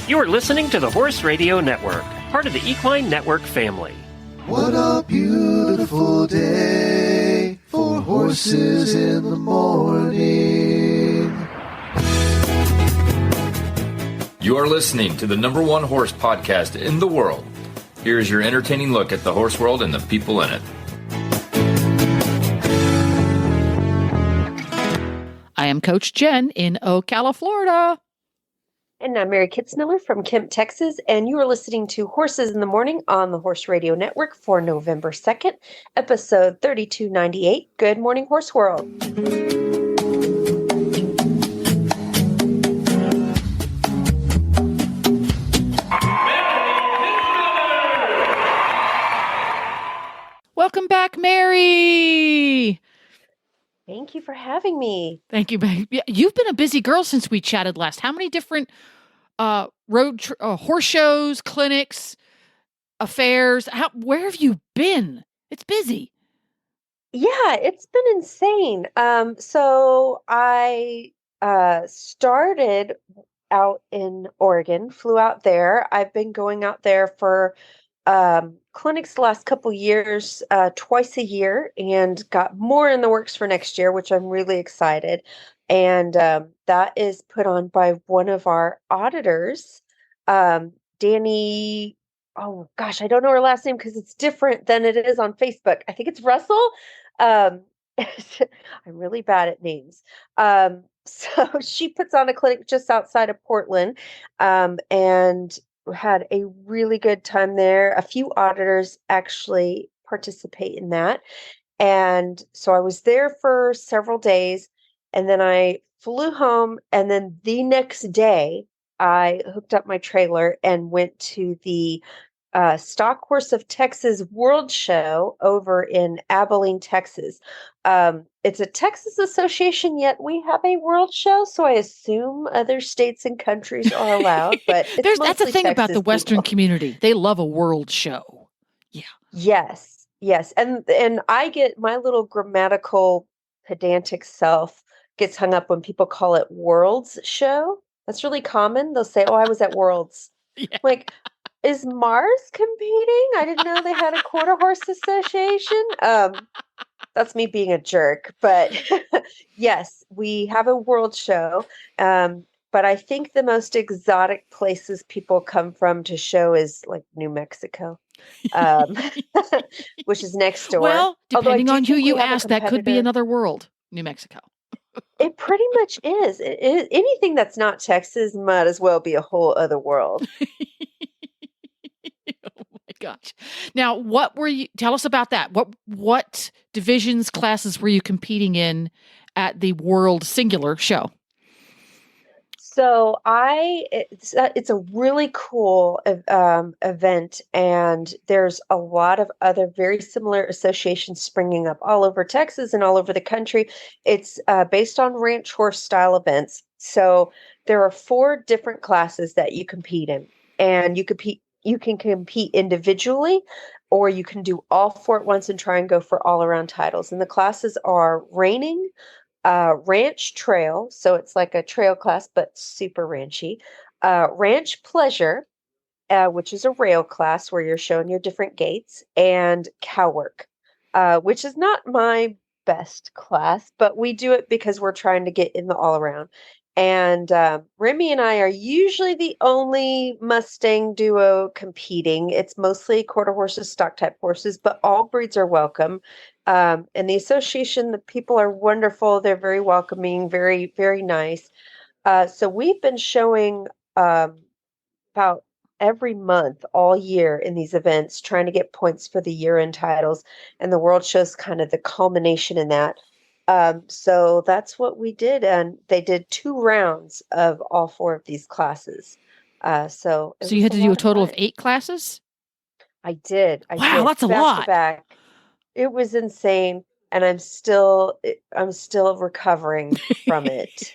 You are listening to the Horse Radio Network, part of the Equine Network family. What a beautiful day for horses in the morning. You are listening to the #1 horse podcast in the world. Here is your entertaining look at the horse world and the people in it. I am Coach Jenn in Ocala, Florida. And I'm Mary Kitzmiller from Kemp, Texas, and you are listening to Horses in the Morning on the Horse Radio Network for November 2nd, episode 3298. Good morning, Horse World. Welcome back, Mary. Thank you for having me. Thank you, babe. Yeah, you've been a busy girl since we chatted last. How many different horse shows, clinics, affairs? Where have you been? It's busy. Yeah, it's been insane. So I started out in Oregon, flew out there. I've been going out there for clinics the last couple years, twice a year, and got more in the works for next year, which I'm really excited. And that is put on by one of our auditors, Danny. Oh gosh, I don't know her last name because it's different than it is on Facebook. I think it's Russell. I'm really bad at names. So she puts on a clinic just outside of Portland, and had a really good time there. A few auditors actually participate in that. And so I was there for several days, and then I flew home. And then the next day, I hooked up my trailer and went to the Stock Horse of Texas World Show over in Abilene, Texas. It's a Texas association, yet we have a world show, so I assume other states and countries are allowed. But that's the thing Texas about the Western people. community; they love a world show. Yeah. Yes, and I get my little grammatical pedantic self gets hung up when people call it Worlds Show. That's really common. They'll say, "Oh, I was at Worlds." Yeah. Like, is Mars competing? I didn't know they had a quarter horse association. That's me being a jerk, but yes, we have a world show. But I think the most exotic places people come from to show is like New Mexico, which is next door. Well, depending on who you have a ask, that could be competitor. another world. New Mexico. It pretty much is. Anything that's not Texas might as well be a whole other world. Oh my gosh. Now, what were you, tell us about that. What divisions, classes were you competing in at the World Singular show? So it's a really cool event, and there's a lot of other very similar associations springing up all over Texas and all over the country. It's based on ranch horse style events. So there are 4 different classes that you compete in, and you can compete individually, or you can do all 4 at once and try and go for all around titles. And the classes are reining, ranch trail, so it's like a trail class, but super ranchy. Ranch pleasure, which is a rail class where you're showing your different gaits, and cow work, which is not my best class, but we do it because we're trying to get in the all around. And Remy and I are usually the only Mustang duo competing. It's mostly quarter horses, stock type horses, but all breeds are welcome. And the association, the people are wonderful. They're very welcoming, very, very nice. So we've been showing about every month all year in these events, trying to get points for the year-end titles. And the World Show's kind of the culmination in that. So that's what we did. And they did 2 rounds of all 4 of these classes. So you had to do a total of 8 classes? I did. Wow, that's a lot. Back. It was insane. And I'm still recovering from it.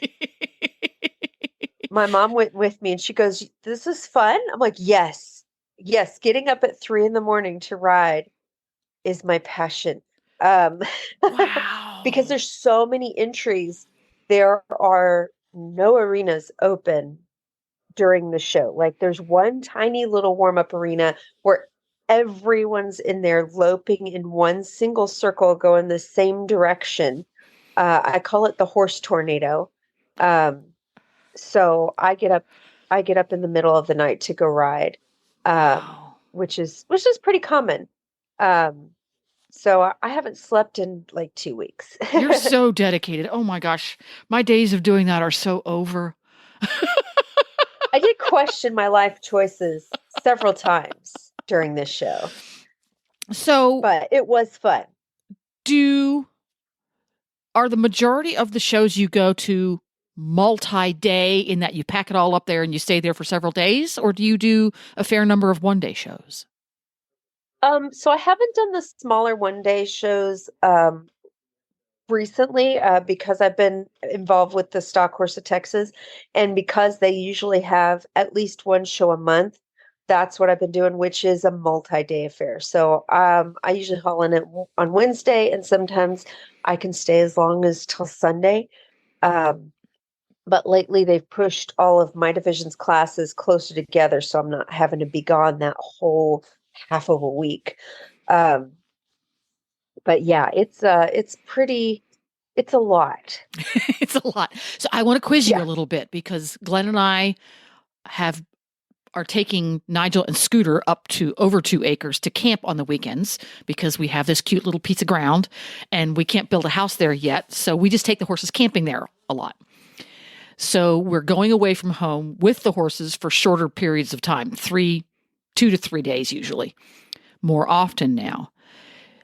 My mom went with me and she goes, "This is fun." I'm like, yes. Getting up at 3 a.m. to ride is my passion. Wow. Because there's so many entries. There are no arenas open during the show. Like there's one tiny little warm-up arena where everyone's in there loping in one single circle going the same direction. I call it the horse tornado. So I get up in the middle of the night to go ride, Wow. which is pretty common. Um, so I haven't slept in like 2 weeks. You're so dedicated. Oh my gosh. My days of doing that are so over. I did question my life choices several times during this show, So but it was fun. are the majority of the shows you go to multi-day in that you pack it all up there and you stay there for several days, or do you do a fair number of one-day shows? So I haven't done the smaller one-day shows recently because I've been involved with the Stock Horse of Texas, and because they usually have at least one show a month, that's what I've been doing, which is a multi-day affair. So I usually haul in it on Wednesday, and sometimes I can stay as long as till Sunday. But lately they've pushed all of my division's classes closer together, so I'm not having to be gone that whole half of a week. But yeah, it's a lot. It's a lot. So I want to quiz you Yeah. a little bit because Glenn and I are taking Nigel and Scooter up to over 2 acres to camp on the weekends because we have this cute little piece of ground and we can't build a house there yet. So we just take the horses camping there a lot. So we're going away from home with the horses for shorter periods of time, 2 to 3 days usually, more often now.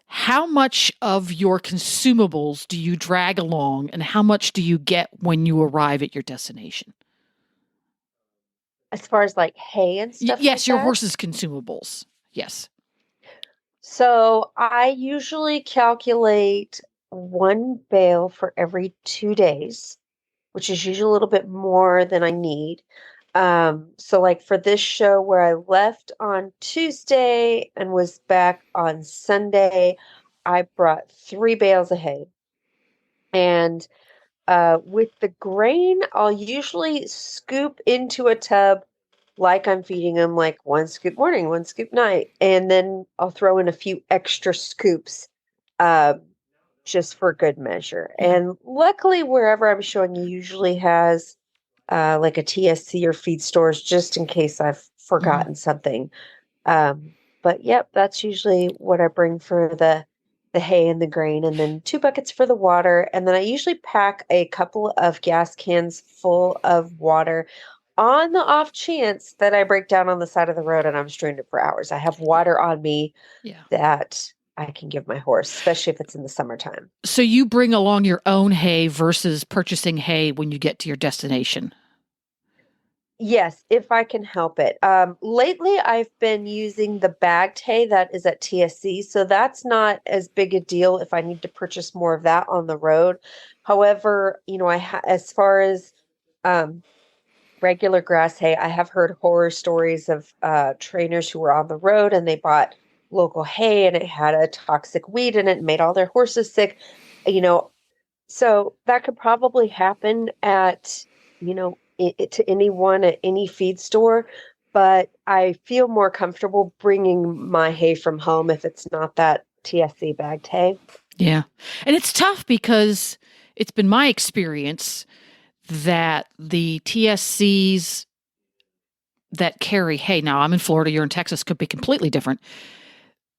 How much of your consumables do you drag along and how much do you get when you arrive at your destination? As far as like hay and stuff Yes, like your that? horse's consumables. Yes. So I usually calculate one bale for every 2 days, which is usually a little bit more than I need. So like for this show where I left on Tuesday and was back on Sunday, I brought 3 bales of hay. And with the grain, I'll usually scoop into a tub like I'm feeding them, like one scoop morning, one scoop night, and then I'll throw in a few extra scoops uh, just for good measure. Yeah. And luckily, wherever I'm showing usually has like a TSC or feed stores just in case I've forgotten something. But yep, that's usually what I bring for the hay and the grain, and then 2 buckets for the water. And then I usually pack a couple of gas cans full of water on the off chance that I break down on the side of the road and I'm stranded for hours. I have water on me Yeah. that I can give my horse, especially if it's in the summertime. So you bring along your own hay versus purchasing hay when you get to your destination. Yes, if I can help it. Lately, I've been using the bagged hay that is at TSC, so that's not as big a deal if I need to purchase more of that on the road. However, as far as regular grass hay, I have heard horror stories of trainers who were on the road and they bought local hay and it had a toxic weed in it and made all their horses sick. So that could probably happen at, to anyone at any feed store, but I feel more comfortable bringing my hay from home if it's not that TSC bagged hay. Yeah. And it's tough because it's been my experience that the TSCs that carry hay, now I'm in Florida, you're in Texas, could be completely different,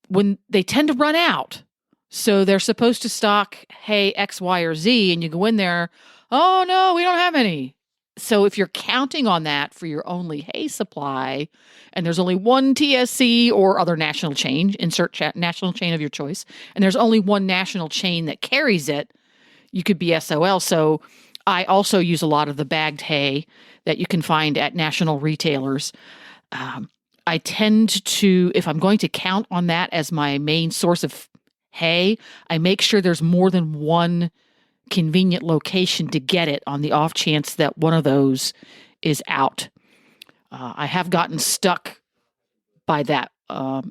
when they tend to run out. So they're supposed to stock hay X, Y, or Z, and you go in there, oh no, we don't have any. So if you're counting on that for your only hay supply, and there's only one TSC or other national chain, insert national chain of your choice, and there's only one national chain that carries it, you could be SOL. So I also use a lot of the bagged hay that you can find at national retailers. I tend to, if I'm going to count on that as my main source of hay, I make sure there's more than one convenient location to get it on the off chance that one of those is out. I have gotten stuck by that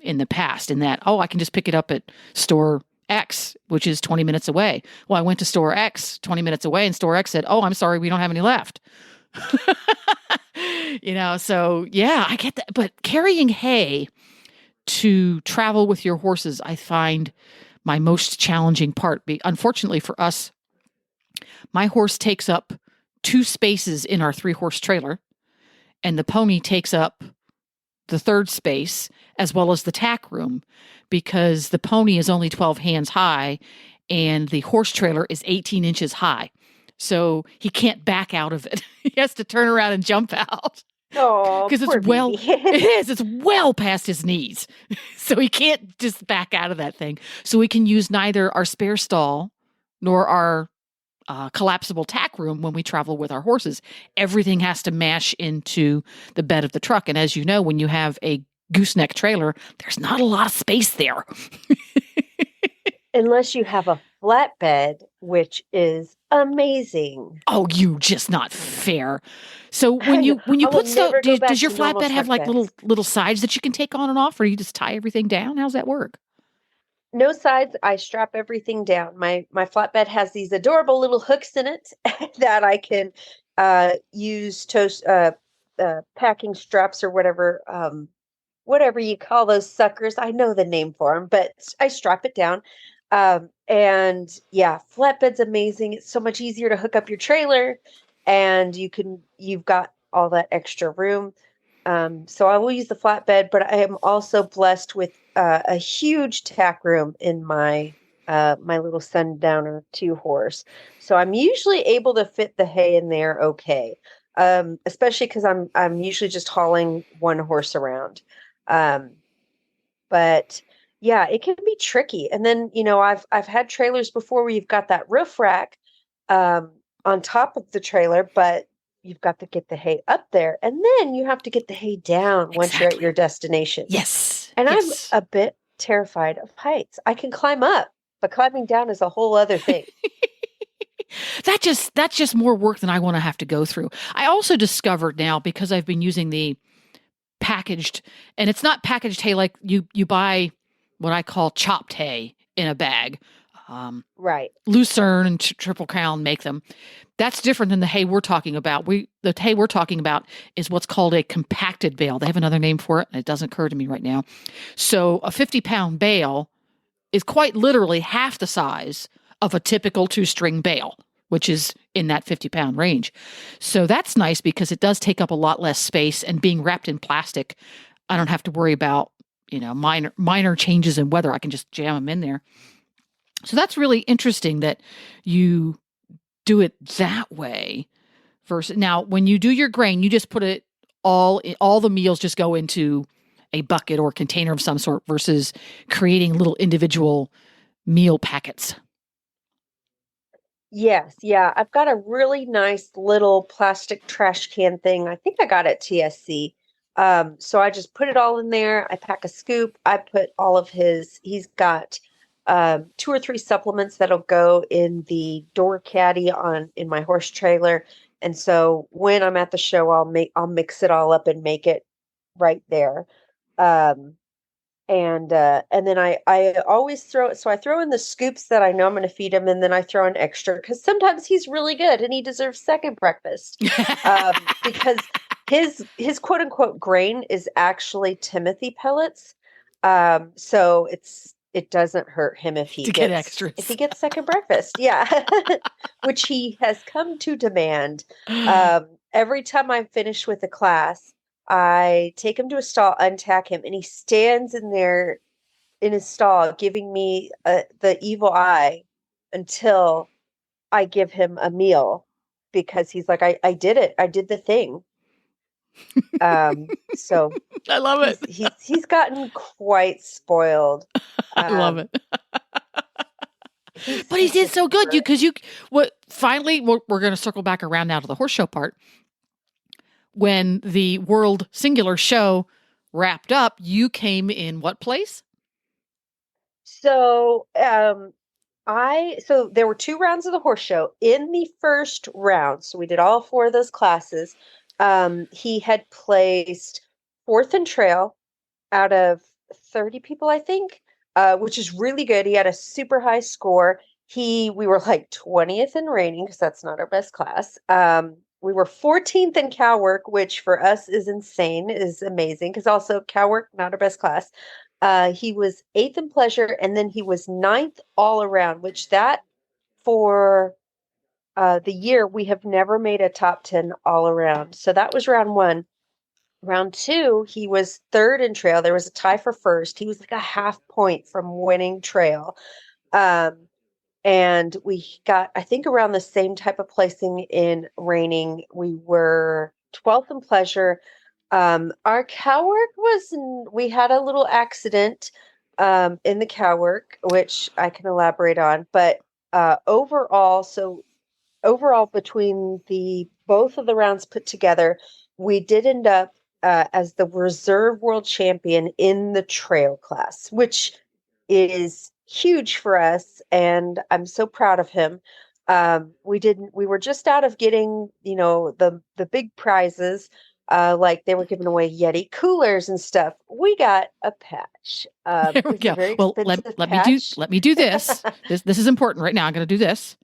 in the past, in that, I can just pick it up at store X, which is 20 minutes away. Well, I went to store X 20 minutes away and store X said, I'm sorry, we don't have any left. So yeah, I get that. But carrying hay to travel with your horses, I find my most challenging part. Unfortunately for us, my horse takes up 2 spaces in our 3-horse trailer, and the pony takes up the 3rd space as well as the tack room, because the pony is only 12 hands high and the horse trailer is 18 inches high. So he can't back out of it. He has to turn around and jump out. Oh, Because it's well past his knees. So he can't just back out of that thing. So we can use neither our spare stall nor our collapsible tack room when we travel with our horses. Everything has to mash into the bed of the truck. And as you know, when you have a gooseneck trailer, there's not a lot of space there. Unless you have a flatbed, which is amazing. Oh, you just not fair. So when you put stuff, does your flatbed have like little sides that you can take on and off, or you just tie everything down? How's that work? No sides. I strap everything down. My flatbed has these adorable little hooks in it that I can use packing straps or whatever you call those suckers. I know the name for them, but I strap it down. And yeah, flatbed's amazing. It's so much easier to hook up your trailer, and you've got all that extra room. So I will use the flatbed, but I am also blessed with a huge tack room in my little Sundowner 2-horse. So I'm usually able to fit the hay in there okay. Especially because I'm usually just hauling one horse around. But yeah, it can be tricky. And then, I've had trailers before where you've got that roof rack on top of the trailer, but you've got to get the hay up there, and then you have to get the hay down once you're at your destination. Yes. And yes. I'm a bit terrified of heights. I can climb up, but climbing down is a whole other thing. That's just more work than I want to have to go through. I also discovered now, because I've been using the packaged, and it's not packaged hay like you buy what I call chopped hay in a bag. Right. Lucerne and Triple Crown make them. That's different than the hay we're talking about. The hay we're talking about is what's called a compacted bale. They have another name for it, and it doesn't occur to me right now. So a 50-pound bale is quite literally half the size of a typical 2-string bale, which is in that 50-pound range. So that's nice because it does take up a lot less space, and being wrapped in plastic, I don't have to worry about, minor changes in weather. I can just jam them in there. So that's really interesting that you do it that way. Versus now, when you do your grain, you just put it all the meals just go into a bucket or container of some sort, versus creating little individual meal packets. Yes. Yeah. I've got a really nice little plastic trash can thing. I think I got it at TSC. So I just put it all in there. I pack a scoop. I put all of he's got 2 or 3 supplements that'll go in the door caddy in my horse trailer. And so when I'm at the show, I'll mix it all up and make it right there. And then I always throw in the scoops that I know I'm going to feed him, and then I throw in extra because sometimes he's really good and he deserves second breakfast. Because his quote unquote grain is actually Timothy pellets. So it doesn't hurt him if he gets second breakfast. Yeah. Which he has come to demand. Every time I'm finished with a class, I take him to a stall, untack him, and he stands in there in his stall giving me the evil eye until I give him a meal, because he's like, I did it. I did the thing. So I love it. He's gotten quite spoiled. I love it. But he did so good. Finally, we're going to circle back around now to the horse show part. When the World Singular show wrapped up, you came in what place? So, so there were 2 rounds of the horse show. In the first round, so we did all 4 of those classes. He had placed 4th in trail out of 30 people, I think, which is really good. He had a super high score. We were like 20th in reining, because that's not our best class. we were 14th in cow work, which for us is insane, is amazing. Because also cow work, not our best class. He was 8th in pleasure, and then he was 9th all around, which that for the year, we have never made a top 10 all around. So that was round one. Round two, he was 3rd in trail. There was a tie for first. He was like a half point from winning trail. And we got, I think, around the same type of placing in reining. We were 12th in pleasure. Our cow work we had a little accident in the cow work, which I can elaborate on. But overall, between both of the rounds put together, we did end up as the reserve world champion in the trail class, which is huge for us, and I'm so proud of him. We were just out of getting, the big prizes, like they were giving away Yeti coolers and stuff. We got a patch. There we It's a go. very Well, expensive let patch. me do this. This is important right now. I'm going to do this.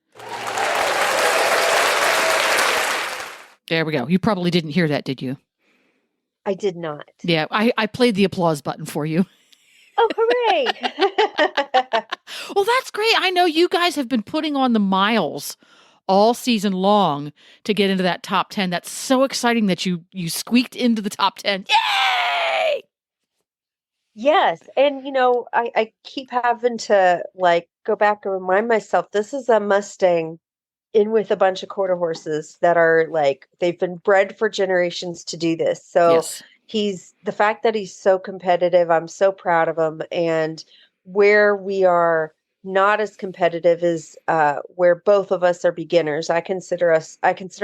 There we go. You probably didn't hear that, did you? I did not. Yeah, I played the applause button for you. Oh, hooray! Well, that's great. I know you guys have been putting on the miles all season long to get into that top 10. That's so exciting that you squeaked into the top 10. Yay! Yes, and I keep having to go back and remind myself this is a Mustang in with a bunch of quarter horses that are they've been bred for generations to do this. So Yes. the fact that he's so competitive, I'm so proud of him. And where we are not as competitive is where both of us are beginners. I consider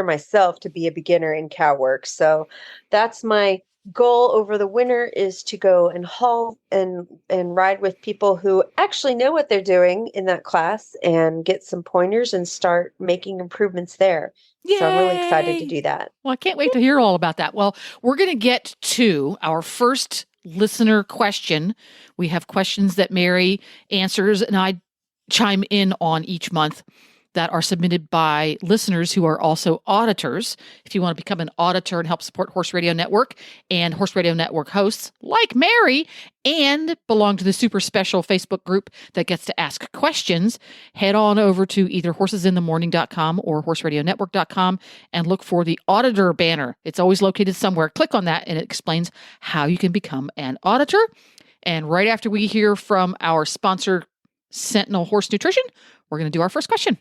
myself to be a beginner in cow work. So that's my goal over the winter, is to go and haul and ride with people who actually know what they're doing in that class and get some pointers and start making improvements there. Yay! So I'm really excited to do that. Well, I can't wait to hear all about that. Well, we're going to get to our first listener question. We have questions that Mary answers and I chime in on each month that are submitted by listeners who are also auditors. If you want to become an auditor and help support Horse Radio Network and Horse Radio Network hosts like Mary and belong to the super special Facebook group that gets to ask questions, head on over to either horsesinthemorning.com or horseradionetwork.com and look for the auditor banner. It's always located somewhere. Click on that and it explains how you can become an auditor. And right after we hear from our sponsor, Sentinel Horse Nutrition, we're going to do our first question.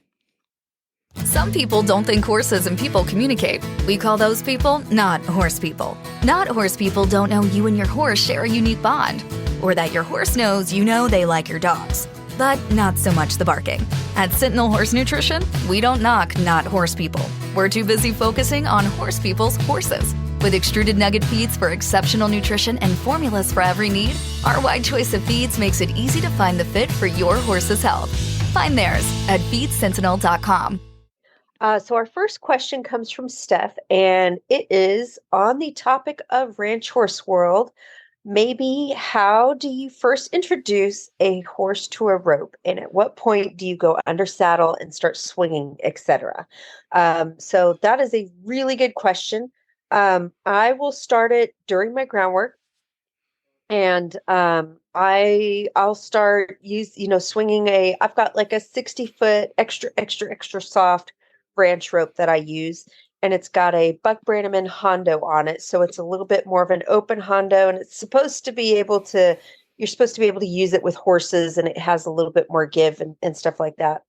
Some people don't think horses and people communicate. We call those people not horse people. Not horse people don't know you and your horse share a unique bond, or that your horse knows you know they like your dogs. But not so much the barking. At Sentinel Horse Nutrition, we don't knock not horse people. We're too busy focusing on horse people's horses. With extruded nugget feeds for exceptional nutrition and formulas for every need, our wide choice of feeds makes it easy to find the fit for your horse's health. Find theirs at feedsentinel.com. So our first question comes from Steph, and it is on the topic of ranch horse world. Maybe how do you first introduce a horse to a rope, and at what point do you go under saddle and start swinging, etc.? So that is a really good question. I will start it during my groundwork, and I'll start swinging I've got like a 60-foot extra soft branch rope that I use, and it's got a Buck Brannaman Hondo on it, so it's a little bit more of an open Hondo, and you're supposed to be able to use it with horses, and it has a little bit more give and stuff like that.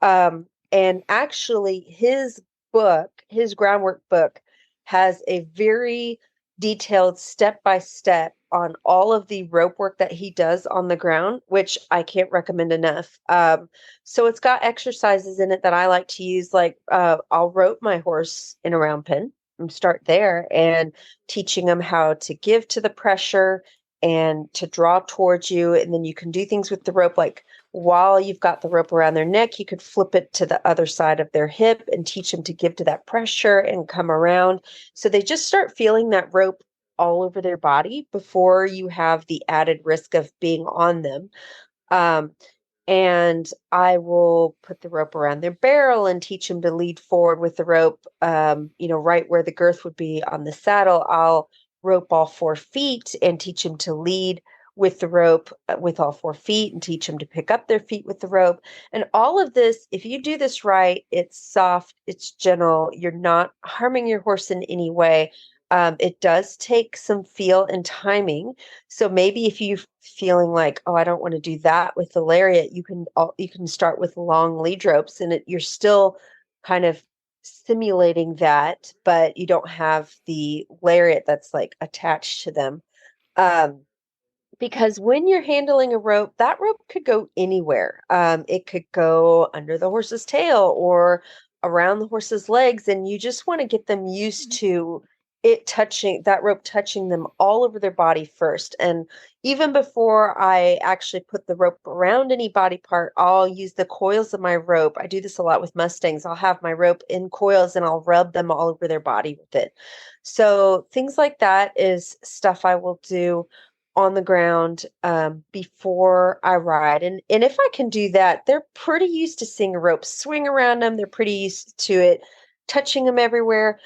And actually his groundwork book has a very detailed step-by-step on all of the rope work that he does on the ground, which I can't recommend enough. So it's got exercises in it that I like to use. I'll rope my horse in a round pen and start there and teaching them how to give to the pressure and to draw towards you. And then you can do things with the rope, like while you've got the rope around their neck, you could flip it to the other side of their hip and teach them to give to that pressure and come around. So they just start feeling that rope all over their body before you have the added risk of being on them. and I will put the rope around their barrel and teach them to lead forward with the rope, right where the girth would be on the saddle. I'll rope all 4 feet and teach them to lead with the rope with all 4 feet and teach them to pick up their feet with the rope. And all of this, if you do this right, it's soft, it's gentle, you're not harming your horse in any way. It does take some feel and timing. So maybe if you're feeling like, oh, I don't want to do that with the lariat, you can start with long lead ropes, and you're still kind of simulating that, but you don't have the lariat that's like attached to them. Because when you're handling a rope, that rope could go anywhere. It could go under the horse's tail or around the horse's legs, and you just want to get them used to that rope touching them all over their body first. And even before I actually put the rope around any body part, I'll use the coils of my rope. I do this a lot with Mustangs. I'll have my rope in coils and I'll rub them all over their body with it. So things like that is stuff I will do on the ground before I ride. And if I can do that, they're pretty used to seeing a rope swing around them. They're pretty used to it touching them everywhere.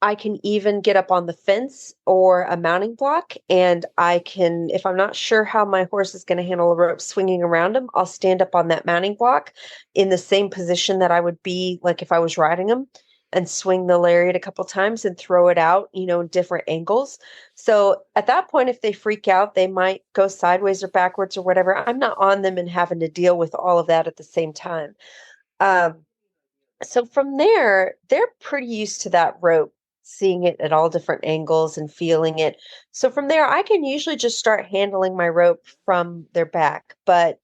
I can even get up on the fence or a mounting block, and I can, if I'm not sure how my horse is going to handle a rope swinging around him, I'll stand up on that mounting block in the same position that I would be like if I was riding him, and swing the lariat a couple times and throw it out, in different angles. So at that point, if they freak out, they might go sideways or backwards or whatever. I'm not on them and having to deal with all of that at the same time. So from there, they're pretty used to that rope, seeing it at all different angles and feeling it. So from there, I can usually just start handling my rope from their back. But,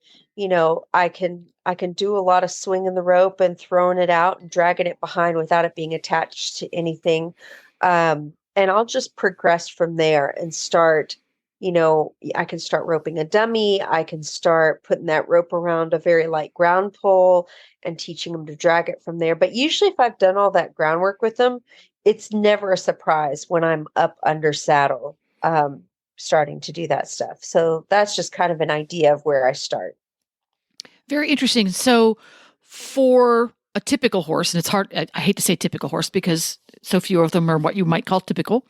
I can do a lot of swinging the rope and throwing it out and dragging it behind without it being attached to anything. And I'll just progress from there and start, I can start roping a dummy. I can start putting that rope around a very light ground pole and teaching them to drag it from there. But usually if I've done all that groundwork with them, it's never a surprise when I'm up under saddle, starting to do that stuff. So that's just kind of an idea of where I start. Very interesting. So for a typical horse, and it's hard, I hate to say typical horse because so few of them are what you might call typical.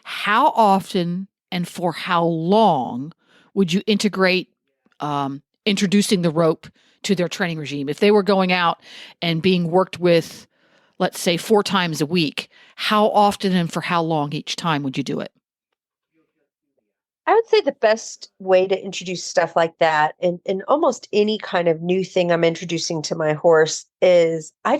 How often and for how long would you integrate introducing the rope to their training regime? If they were going out and being worked with, let's say 4 times a week, how often and for how long each time would you do it? I would say the best way to introduce stuff like that in almost any kind of new thing I'm introducing to my horse is I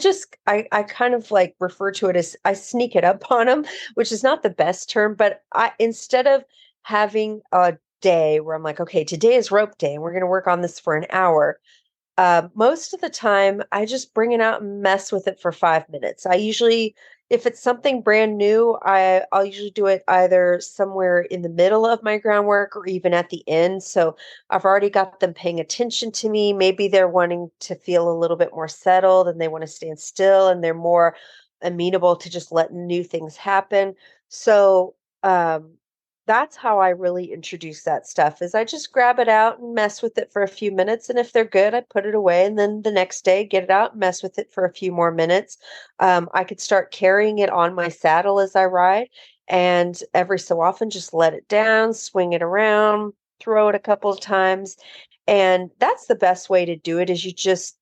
kind of like refer to it as I sneak it up on them, which is not the best term, but instead of having a day where I'm like, okay, today is rope day and we're going to work on this for an hour. Most of the time, I just bring it out and mess with it for 5 minutes. If it's something brand new, I'll usually do it either somewhere in the middle of my groundwork or even at the end. So I've already got them paying attention to me. Maybe they're wanting to feel a little bit more settled and they want to stand still and they're more amenable to just letting new things happen. So, that's how I really introduce that stuff is I just grab it out and mess with it for a few minutes. And if they're good, I put it away. And then the next day, get it out and mess with it for a few more minutes. I could start carrying it on my saddle as I ride. And every so often, just let it down, swing it around, throw it a couple of times. And that's the best way to do it is you just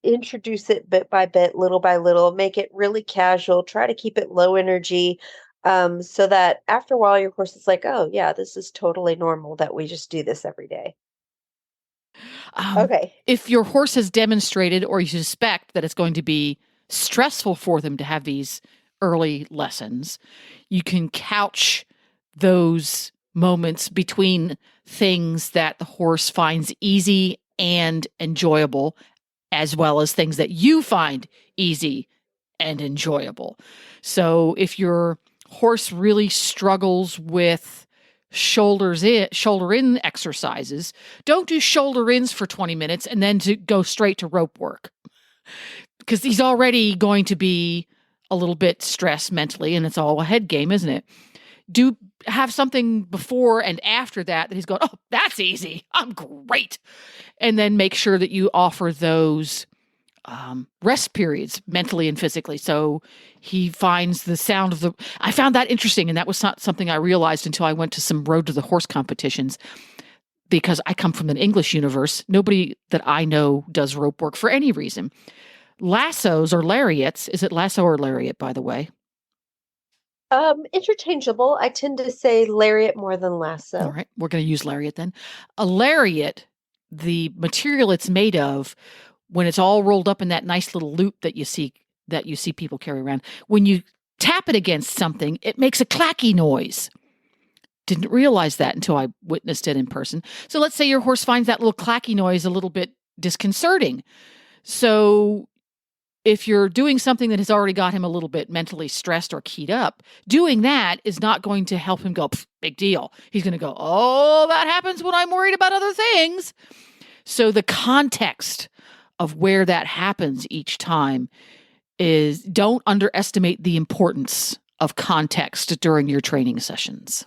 introduce it bit by bit, little by little, make it really casual, try to keep it low energy. So that after a while, your horse is like, oh, yeah, this is totally normal that we just do this every day. Okay. If your horse has demonstrated or you suspect that it's going to be stressful for them to have these early lessons, you can couch those moments between things that the horse finds easy and enjoyable, as well as things that you find easy and enjoyable. So if your horse really struggles with shoulder in exercises, don't do shoulder ins for 20 minutes and then to go straight to rope work, because he's already going to be a little bit stressed mentally and it's all a head game, isn't it? have something before and after that he's going, oh, that's easy. I'm great. And then make sure that you offer those rest periods mentally and physically. So he finds the sound of I found that interesting. And that was not something I realized until I went to some road to the horse competitions, because I come from an English universe. Nobody that I know does rope work for any reason. Lassos or lariats. Is it lasso or lariat, by the way? Interchangeable. I tend to say lariat more than lasso. All right. We're going to use lariat then. A lariat, the material it's made of, when it's all rolled up in that nice little loop that you see people carry around, when you tap it against something, it makes a clacky noise. Didn't realize that until I witnessed it in person. So let's say your horse finds that little clacky noise a little bit disconcerting. So if you're doing something that has already got him a little bit mentally stressed or keyed up, doing that is not going to help him go, big deal. He's going to go, oh, that happens when I'm worried about other things. So the context of where that happens each time is, don't underestimate the importance of context during your training sessions.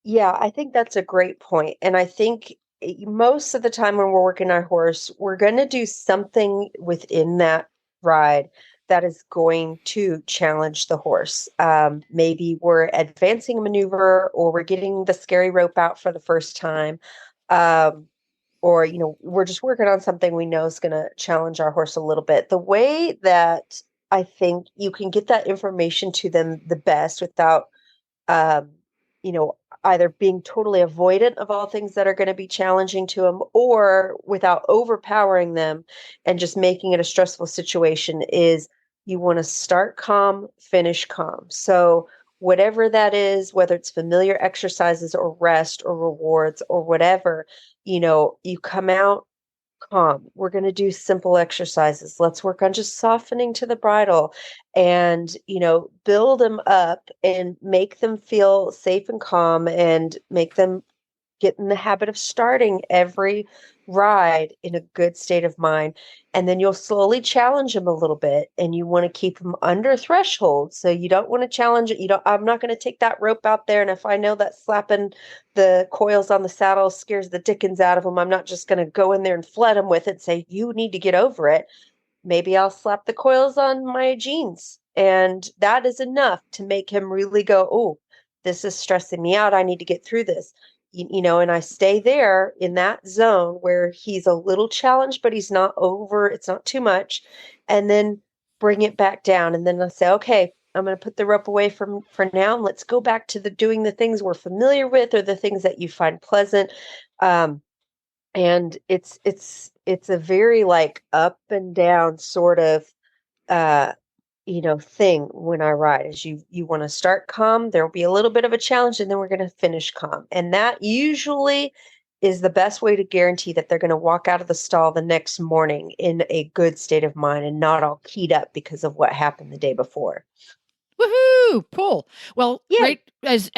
Yeah, I think that's a great point. And I think most of the time when we're working our horse, we're going to do something within that ride that is going to challenge the horse. Maybe we're advancing a maneuver, or we're getting the scary rope out for the first time. Or, we're just working on something we know is going to challenge our horse a little bit. The way that I think you can get that information to them the best without, either being totally avoidant of all things that are going to be challenging to them, or without overpowering them and just making it a stressful situation, is you want to start calm, finish calm. So whatever that is, whether it's familiar exercises or rest or rewards or whatever, you come out calm. We're going to do simple exercises. Let's work on just softening to the bridle and, build them up and make them feel safe and calm, and make them get in the habit of starting every ride in a good state of mind. And then you'll slowly challenge them a little bit, and you want to keep them under threshold. So you don't want to challenge it. I'm not going to take that rope out there. And if I know that slapping the coils on the saddle scares the dickens out of them, I'm not just going to go in there and flood them with it and say, you need to get over it. Maybe I'll slap the coils on my jeans. And that is enough to make him really go, oh, this is stressing me out. I need to get through this. And I stay there in that zone where he's a little challenged, but he's not over. It's not too much. And then bring it back down. And then I say, okay, I'm going to put the rope away for now. And let's go back to doing the things we're familiar with, or the things that you find pleasant. And it's a very up and down sort of, thing when I ride. Is you want to start calm, there will be a little bit of a challenge, and then we're going to finish calm. And that usually is the best way to guarantee that they're going to walk out of the stall the next morning in a good state of mind and not all keyed up because of what happened the day before. Woohoo! Cool. Well, Yeah. right, as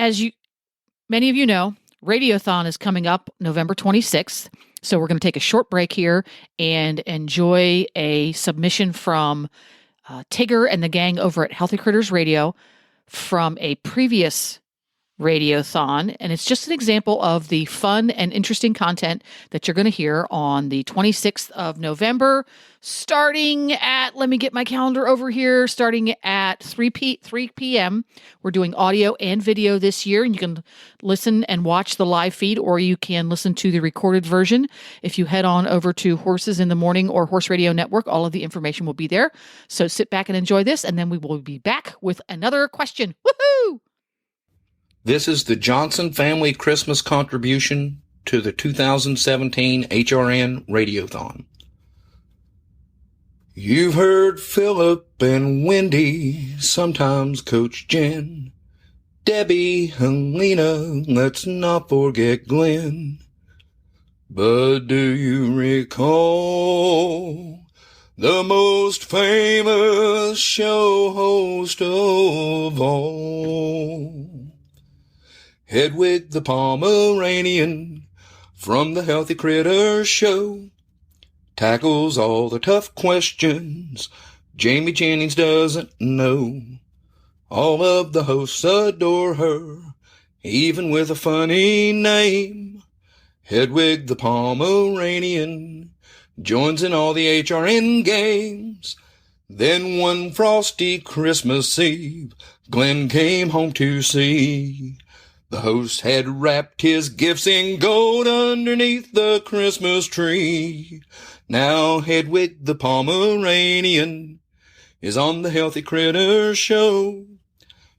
many of you know, Radiothon is coming up November 26th. So we're going to take a short break here and enjoy a submission from Tigger and the gang over at Healthy Critters Radio from a previous Radiothon. And it's just an example of the fun and interesting content that you're going to hear on the 26th of November, starting at, let me get my calendar over here, starting at 3 p.m. We're doing audio and video this year, and you can listen and watch the live feed, or you can listen to the recorded version. If you head on over to Horses in the Morning or Horse Radio Network, all of the information will be there. So sit back and enjoy this, and then we will be back with another question. Woohoo! This is the Johnson family Christmas contribution to the 2017 HRN Radiothon. You've heard Philip and Wendy, sometimes Coach Jenn, Debbie, Helena, let's not forget Glenn. But do you recall the most famous show host of all? Hedwig the Pomeranian from the Healthy Critters Show tackles all the tough questions Jamie Jennings doesn't know. All of the hosts adore her, even with a funny name. Hedwig the Pomeranian joins in all the HRN games. Then one frosty Christmas Eve, Glenn came home to see. The host had wrapped his gifts in gold underneath the Christmas tree. Now Hedwig the Pomeranian is on the Healthy Critters show.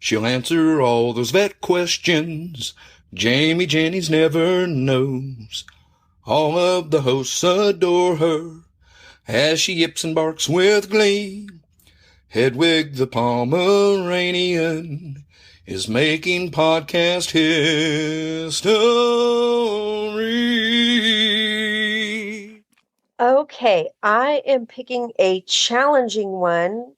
She'll answer all those vet questions Jamie Jennings never knows. All of the hosts adore her as she yips and barks with glee. Hedwig the Pomeranian is making podcast history. Okay, I am picking a challenging one.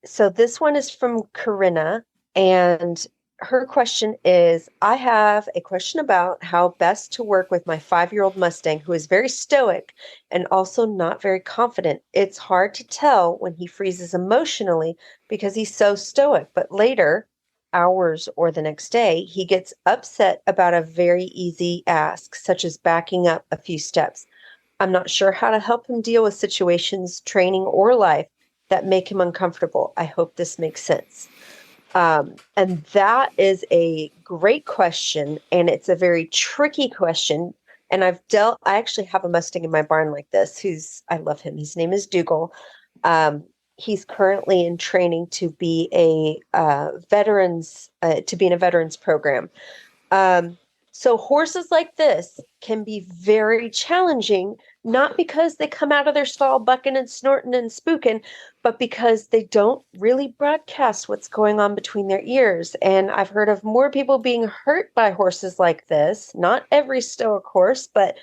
So this one is from Corinna, and her question is, I have a question about how best to work with my 5-year-old Mustang who is very stoic and also not very confident. It's hard to tell when he freezes emotionally because he's so stoic, but later, hours or the next day, he gets upset about a very easy ask, such as backing up a few steps. I'm not sure how to help him deal with situations, training, or life that make him uncomfortable. I hope this makes sense. And that is a great question, and it's a very tricky question. And I actually have a Mustang in my barn like this, I love him. His name is Dougal. He's currently in training to be in a veterans program. So horses like this can be very challenging, not because they come out of their stall bucking and snorting and spooking, but because they don't really broadcast what's going on between their ears. And I've heard of more people being hurt by horses like this, not every stoic horse, but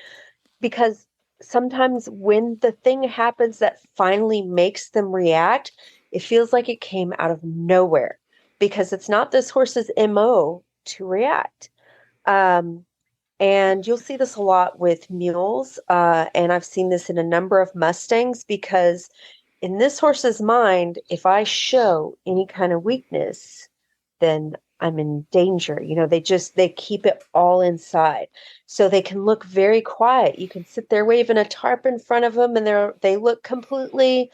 because sometimes when the thing happens that finally makes them react, it feels like it came out of nowhere because it's not this horse's MO to react. And you'll see this a lot with mules, and I've seen this in a number of Mustangs because in this horse's mind, if I show any kind of weakness, then I'm in danger. You know, they keep it all inside. So they can look very quiet. You can sit there waving a tarp in front of them and they look completely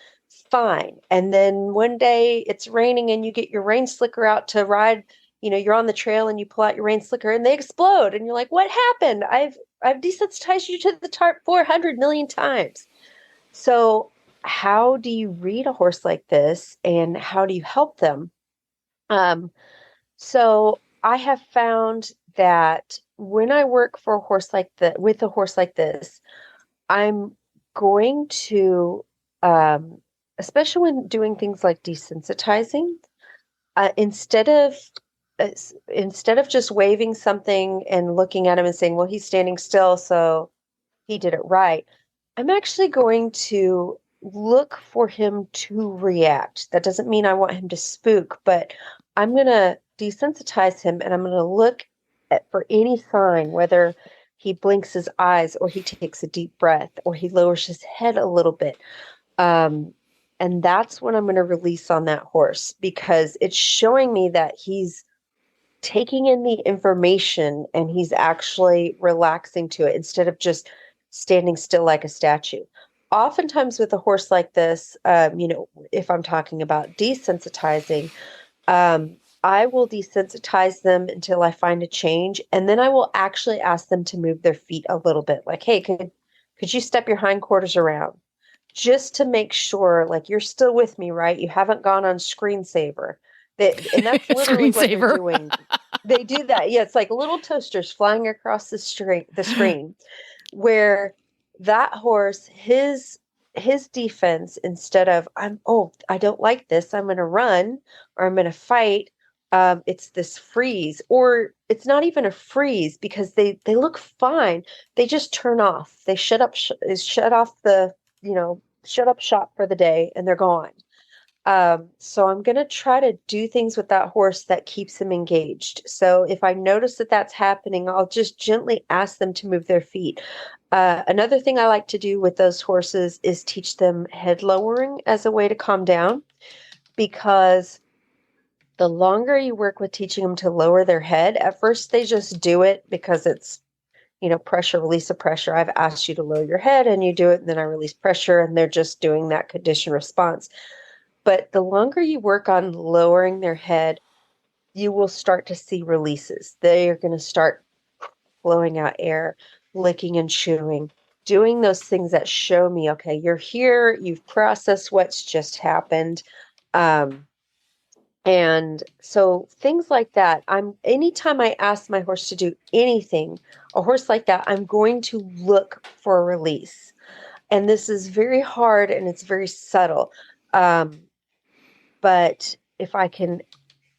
fine. And then one day it's raining and you get your rain slicker out to ride. You know, you're on the trail and you pull out your rain slicker and they explode. And you're like, what happened? I've desensitized you to the tarp 400 million times. So how do you read a horse like this and how do you help them? So I have found that when I work with a horse like this, I'm going to, especially when doing things like desensitizing, instead of just waving something and looking at him and saying, well, he's standing still, so he did it right, I'm actually going to look for him to react. That doesn't mean I want him to spook, but I'm going to desensitize him and I'm going to look for any sign, whether he blinks his eyes or he takes a deep breath or he lowers his head a little bit. And that's when I'm going to release on that horse because it's showing me that he's taking in the information and he's actually relaxing to it instead of just standing still like a statue. Oftentimes with a horse like this, if I'm talking about desensitizing, I will desensitize them until I find a change. And then I will actually ask them to move their feet a little bit. Like, hey, could you step your hindquarters around? Just to make sure, like, you're still with me, right? You haven't gone on screensaver. And that's literally what they're doing. They do that. Yeah, it's like little toasters flying across the screen where that horse, his defense, instead of, I don't like this, I'm going to run or I'm going to fight, it's this freeze, or it's not even a freeze because they look fine. They just turn off. They shut up shop for the day and they're gone. So I'm going to try to do things with that horse that keeps them engaged. So if I notice that that's happening, I'll just gently ask them to move their feet. Another thing I like to do with those horses is teach them head lowering as a way to calm down, because the longer you work with teaching them to lower their head, at first they just do it because it's, pressure, release of pressure. I've asked you to lower your head and you do it, and then I release pressure, and they're just doing that conditioned response. But the longer you work on lowering their head, you will start to see releases. They are going to start blowing out air, licking and chewing, doing those things that show me, okay, you're here, you've processed what's just happened. And so things like that, anytime I ask my horse to do anything, a horse like that, I'm going to look for a release. And this is very hard and it's very subtle. But if I can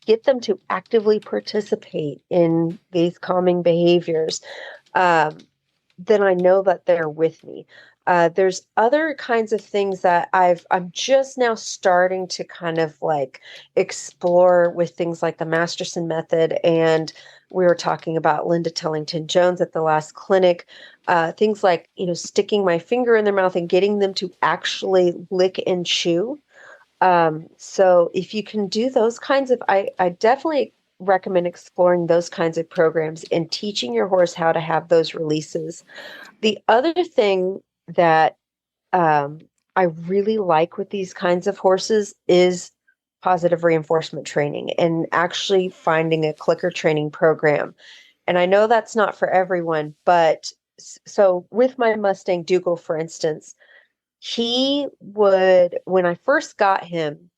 get them to actively participate in these calming behaviors, then I know that they're with me. There's other kinds of things that I'm just now starting to kind of like explore with things like the Masterson method. And we were talking about Linda Tellington Jones at the last clinic, things like, sticking my finger in their mouth and getting them to actually lick and chew. So if you can do those kinds of, I definitely recommend exploring those kinds of programs and teaching your horse how to have those releases. The other thing that I really like with these kinds of horses is positive reinforcement training and actually finding a clicker training program. And I know that's not for everyone, but so with my Mustang Dougal, for instance, when I first got him,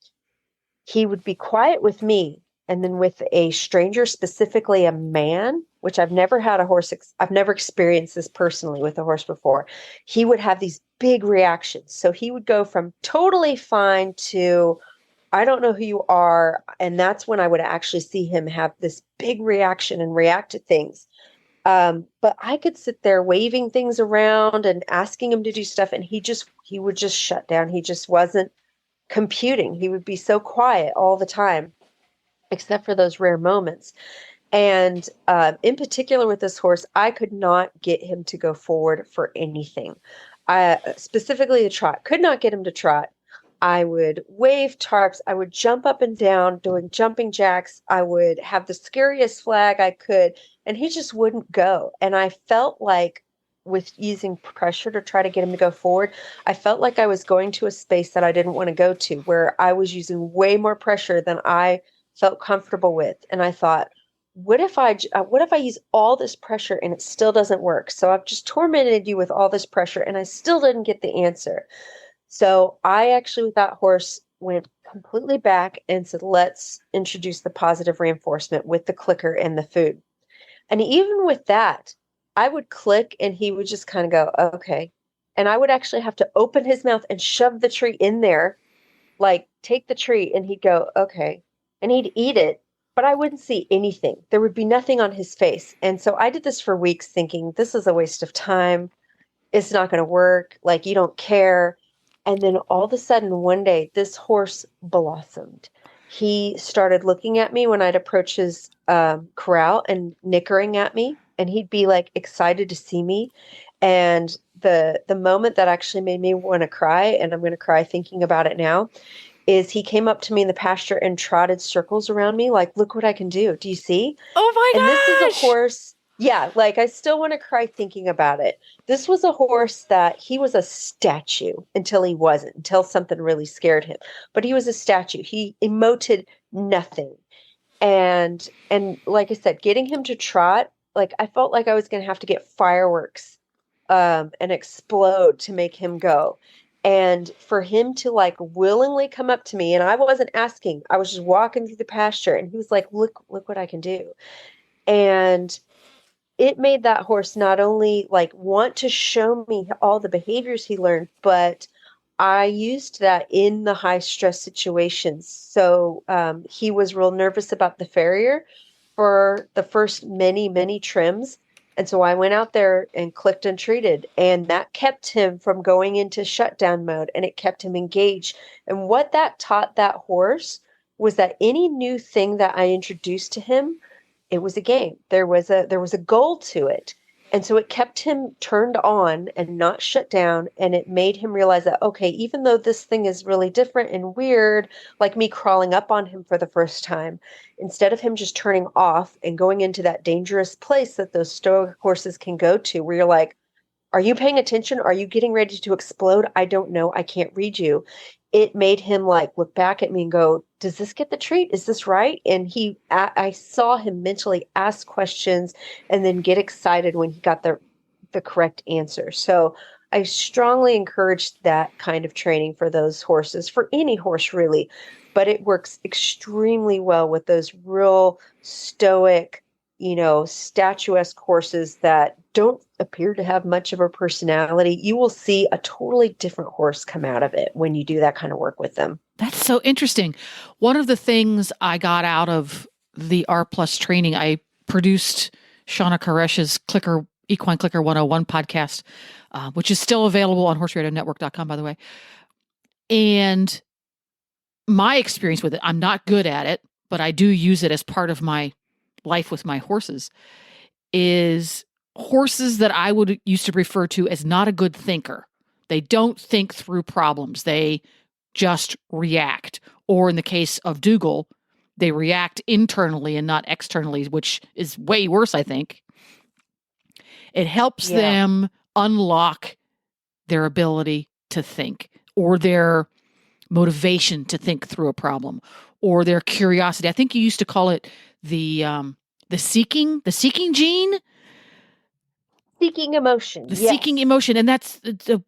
he would be quiet with me. And then with a stranger, specifically a man, which I've never had a horse, I've never experienced this personally with a horse before, he would have these big reactions. So he would go from totally fine to, I don't know who you are. And that's when I would actually see him have this big reaction and react to things. But I could sit there waving things around and asking him to do stuff, and he would just shut down. He just wasn't computing. He would be so quiet all the time, except for those rare moments. And in particular with this horse, I could not get him to go forward for anything. Specifically the trot. Could not get him to trot. I would wave tarps. I would jump up and down doing jumping jacks. I would have the scariest flag I could, and he just wouldn't go. And I felt like with using pressure to try to get him to go forward, I felt like I was going to a space that I didn't want to go to, where I was using way more pressure than I felt comfortable with. And I thought, what if I use all this pressure and it still doesn't work? So I've just tormented you with all this pressure and I still didn't get the answer. So I actually, with that horse, went completely back and said, let's introduce the positive reinforcement with the clicker and the food. And even with that, I would click and he would just kind of go, okay. And I would actually have to open his mouth and shove the treat in there, like take the treat, and he'd go, okay. And he'd eat it, but I wouldn't see anything. There would be nothing on his face. And so I did this for weeks thinking, this is a waste of time. It's not going to work. Like, you don't care. And then all of a sudden, one day, this horse blossomed. He started looking at me when I'd approach his corral and nickering at me. And he'd be like excited to see me. And the moment that actually made me want to cry, and I'm going to cry thinking about it now, is he came up to me in the pasture and trotted circles around me. Like, look what I can do. Do you see? Oh my gosh. And this is a horse. Yeah, like I still want to cry thinking about it. This was a horse that he was a statue until he wasn't, until something really scared him. But he was a statue. He emoted nothing. And like I said, getting him to trot, like I felt like I was going to have to get fireworks and explode to make him go. And for him to like willingly come up to me, and I wasn't asking, I was just walking through the pasture, and he was like, look what I can do. And it made that horse not only like want to show me all the behaviors he learned, but I used that in the high stress situations. So he was real nervous about the farrier for the first many trims. And so I went out there and clicked and treated, and that kept him from going into shutdown mode, and it kept him engaged. And what that taught that horse was that any new thing that I introduced to him, it was a game. There was a goal to it. And so it kept him turned on and not shut down. And it made him realize that, okay, even though this thing is really different and weird, like me crawling up on him for the first time, instead of him just turning off and going into that dangerous place that those stoic horses can go to, where you're like, are you paying attention? Are you getting ready to explode? I don't know. I can't read you. It made him like look back at me and go, does this get the treat? Is this right? And I saw him mentally ask questions and then get excited when he got the correct answer. So I strongly encourage that kind of training for those horses, for any horse really, but it works extremely well with those real stoic, statuesque horses that don't appear to have much of a personality. You will see a totally different horse come out of it when you do that kind of work with them. That's so interesting. One of the things I got out of the R Plus training, I produced Shauna Koresh's Equine Clicker 101 podcast, which is still available on horseradionetwork.com, by the way. And my experience with it, I'm not good at it, but I do use it as part of my life with my horses, is horses that I would used to refer to as not a good thinker. They don't think through problems. They just react. Or in the case of Dougal, they react internally and not externally, which is way worse, I think. It helps them unlock their ability to think, or their motivation to think through a problem, or their curiosity. I think you used to call it the seeking gene. Seeking emotion. The seeking emotion. And that's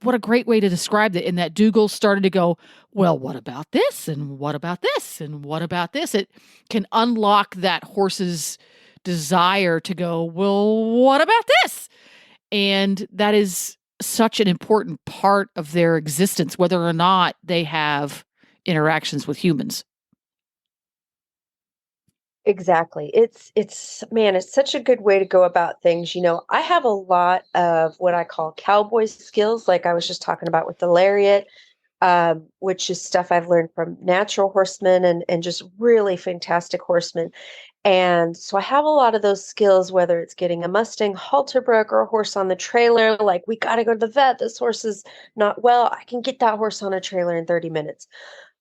what a great way to describe it, in that Dougal started to go, well, what about this? And what about this? And what about this? It can unlock that horse's desire to go, well, what about this? And that is such an important part of their existence, whether or not they have interactions with humans. Exactly. It's such a good way to go about things. I have a lot of what I call cowboy skills, like I was just talking about with the Lariat, which is stuff I've learned from natural horsemen and just really fantastic horsemen. And so I have a lot of those skills, whether it's getting a Mustang halter broke or a horse on the trailer, like we got to go to the vet. This horse is not well. I can get that horse on a trailer in 30 minutes.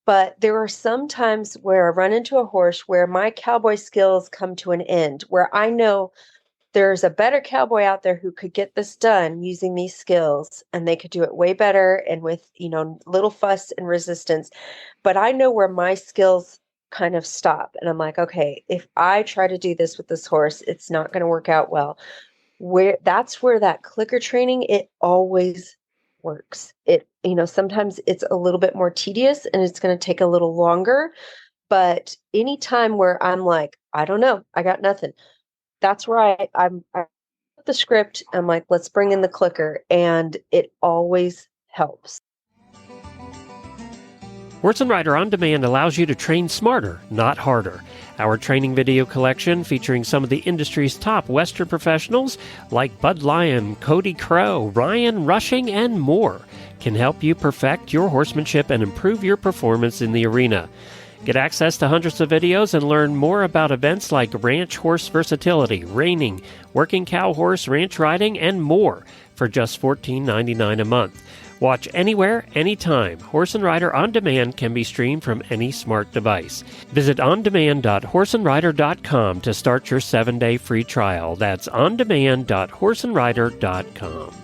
But there are some times where I run into a horse where my cowboy skills come to an end, where I know there's a better cowboy out there who could get this done using these skills, and they could do it way better and with, little fuss and resistance. But I know where my skills kind of stop. And I'm like, okay, if I try to do this with this horse, it's not going to work out well. That's where that clicker training, it always works. Sometimes it's a little bit more tedious and it's going to take a little longer, but anytime where I'm like, I don't know, I got nothing. That's where I the script. I'm like, let's bring in the clicker, and it always helps. Horse and Rider On Demand allows you to train smarter, not harder. Our training video collection, featuring some of the industry's top Western professionals like Bud Lyon, Cody Crow, Ryan Rushing, and more, can help you perfect your horsemanship and improve your performance in the arena. Get access to hundreds of videos and learn more about events like ranch horse versatility, reining, working cow horse ranch riding, and more for just $14.99 a month. Watch anywhere, anytime. Horse and Rider On Demand can be streamed from any smart device. Visit ondemand.horseandrider.com to start your 7-day free trial. That's ondemand.horseandrider.com.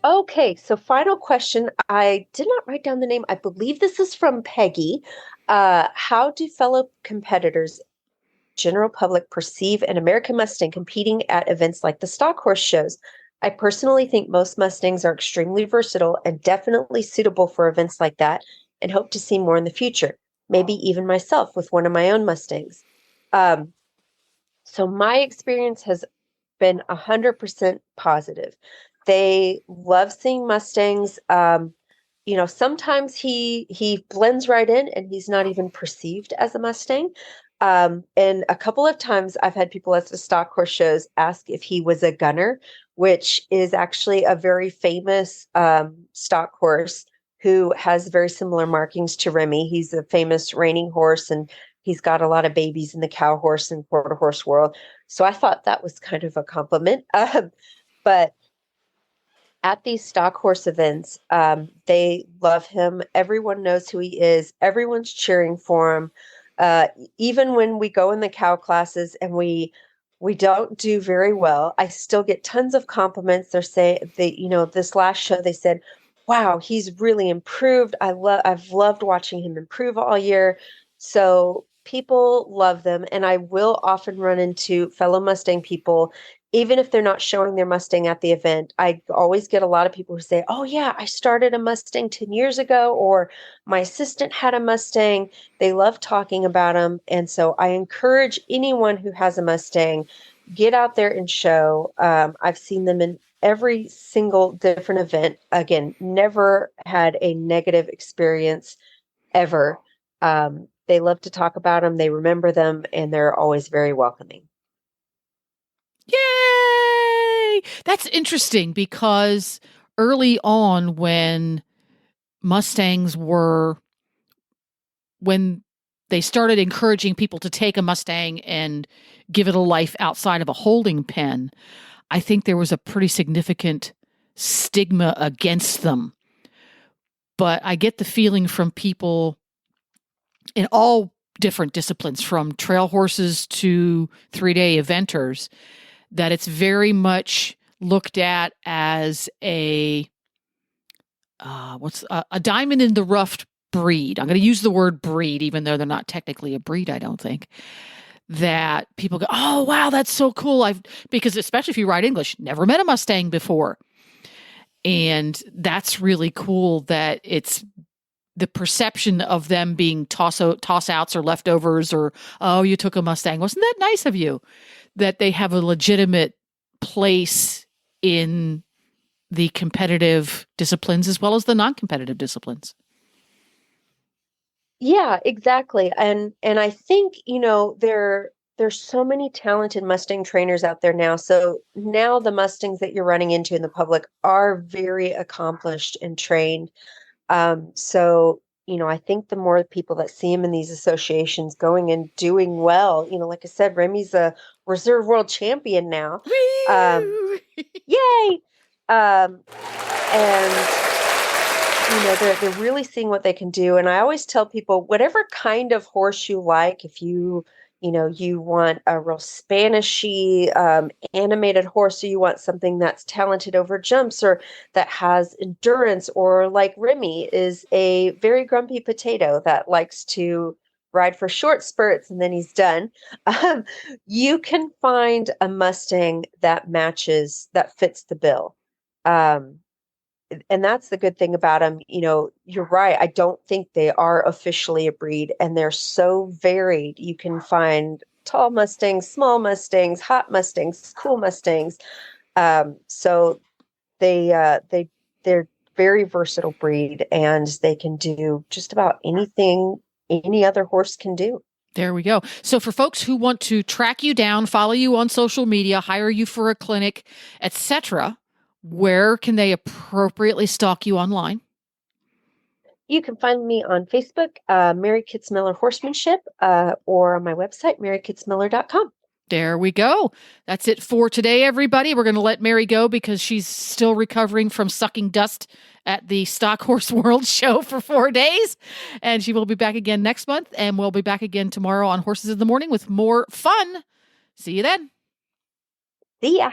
Okay, so final question. I did not write down the name. I believe this is from Peggy. How do fellow competitors, general public, perceive an American Mustang competing at events like the stock horse shows? I personally think most Mustangs are extremely versatile and definitely suitable for events like that, and hope to see more in the future. Maybe even myself with one of my own Mustangs. So my experience has been 100% positive. They love seeing Mustangs. Sometimes he blends right in and he's not even perceived as a Mustang. And a couple of times I've had people at the stock horse shows ask if he was a gunner, which is actually a very famous stock horse who has very similar markings to Remy. He's a famous reining horse and he's got a lot of babies in the cow horse and quarter horse world. So I thought that was kind of a compliment. But at these stock horse events, they love him. Everyone knows who he is. Everyone's cheering for him. Even when we go in the cow classes and we don't do very well, I still get tons of compliments. This last show they said, "Wow, he's really improved. I've loved watching him improve all year." So people love them, and I will often run into fellow Mustang people. Even if they're not showing their Mustang at the event, I always get a lot of people who say, "Oh yeah, I started a Mustang 10 years ago," or "My assistant had a Mustang." They love talking about them. And so I encourage anyone who has a Mustang, get out there and show. I've seen them in every single different event. Again, never had a negative experience ever. They love to talk about them. They remember them, and they're always very welcoming. Yay! That's interesting because early on when they started encouraging people to take a Mustang and give it a life outside of a holding pen, I think there was a pretty significant stigma against them. But I get the feeling from people in all different disciplines, from trail horses to 3-day eventers, that it's very much looked at as a diamond in the rough breed. I'm going to use the word breed, even though they're not technically a breed, I don't think. That people go, "Oh, wow, that's so cool." Because especially if you ride English, never met a Mustang before. And that's really cool that it's the perception of them being toss-outs or leftovers, or, "Oh, you took a Mustang. Wasn't that nice of you?" That they have a legitimate place in the competitive disciplines as well as the non-competitive disciplines. Yeah, exactly. And I think, there's so many talented Mustang trainers out there now. So now the Mustangs that you're running into in the public are very accomplished and trained. I think the more people that see him in these associations going and doing well, like I said, Remy's a reserve world champion now. Yay! And they're really seeing what they can do. And I always tell people, whatever kind of horse you like, if you want a real Spanishy, animated horse, or you want something that's talented over jumps or that has endurance, or like Remy is a very grumpy potato that likes to ride for short spurts and then he's done. You can find a Mustang that fits the bill. And that's the good thing about them. You're right. I don't think they are officially a breed, and they're so varied. You can find tall Mustangs, small Mustangs, hot Mustangs, cool Mustangs. So they're very versatile breed, and they can do just about anything any other horse can do. There we go. So for folks who want to track you down, follow you on social media, hire you for a clinic, etc., where can they appropriately stalk you online? You can find me on Facebook, Mary Kitzmiller Horsemanship, or on my website, marykitzmiller.com. There we go. That's it for today, everybody. We're going to let Mary go because she's still recovering from sucking dust at the Stock Horse World Show for 4 days. And she will be back again next month. And we'll be back again tomorrow on Horses in the Morning with more fun. See you then. See ya.